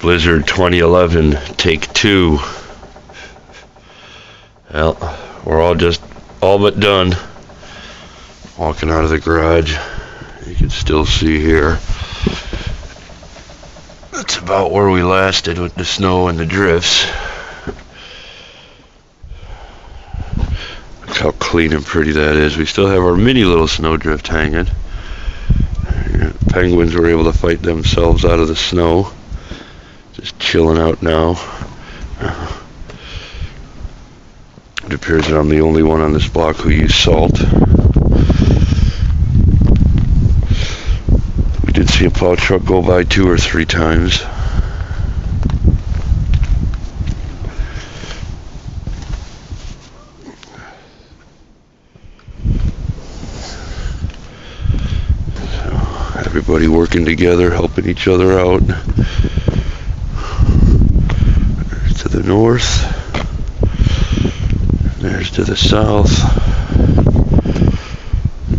Blizzard 2011, take 2. Well, we're all but done. Walking out of the garage, you can still see here. That's about where we lasted with the snow and the drifts. Look how clean and pretty that is. We still have our mini little snowdrift hanging. Penguins were able to fight themselves out of the snow. Just chilling out now. It appears that I'm the only one on this block who used salt. We did see a plow truck go by 2 or 3 times. Everybody working together, helping each other out. There's to the north. There's to the south.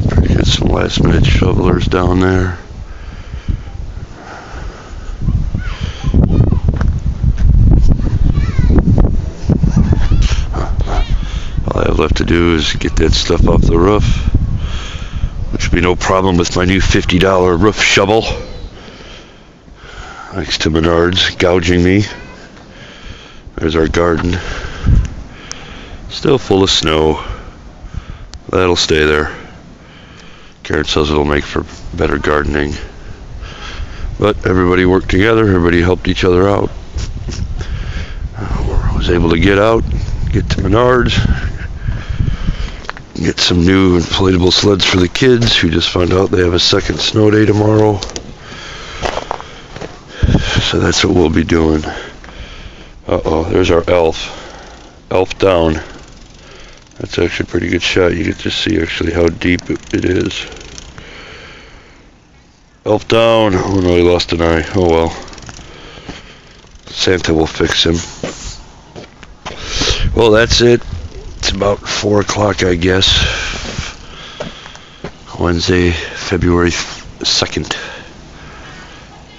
Pretty good, some last minute shovelers down there. All I have left to do is get that stuff off the roof, which will be no problem with my new $50 roof shovel. Thanks to Menards gouging me. There's our garden. Still full of snow. That'll stay there. Karen says it'll make for better gardening. But everybody worked together. Everybody helped each other out. I was able to get out, get to Menards, get some new inflatable sleds for the kids who just found out they have a second snow day tomorrow. So that's what we'll be doing. Uh-oh, there's our elf. Elf down. That's actually a pretty good shot. You get to see actually how deep it is. Elf down. Oh no, he lost an eye. Oh well. Santa will fix him. Well, that's it. It's about 4 o'clock, I guess. Wednesday, February 2nd.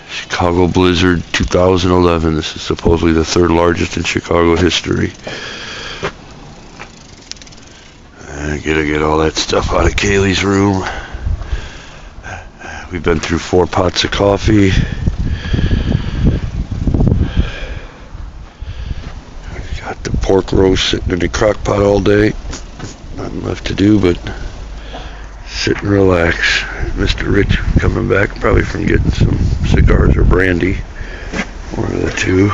Chicago Blizzard 2011. This is supposedly the 3rd largest in Chicago history. I gotta get all that stuff out of Kaylee's room. We've been through 4 pots of coffee. Got the pork roast sitting in the crock pot all day. Nothing left to do but sit and relax. Mr. Rich coming back probably from getting some cigars or brandy. One of the two.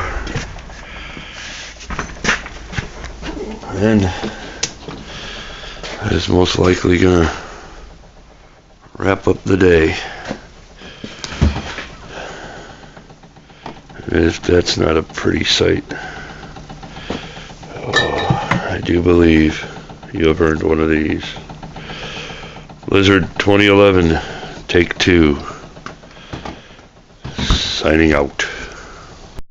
And that is most likely gonna wrap up the day. If that's not a pretty sight, I do believe you have earned one of these. Blizzard 2011, take 2. Signing out.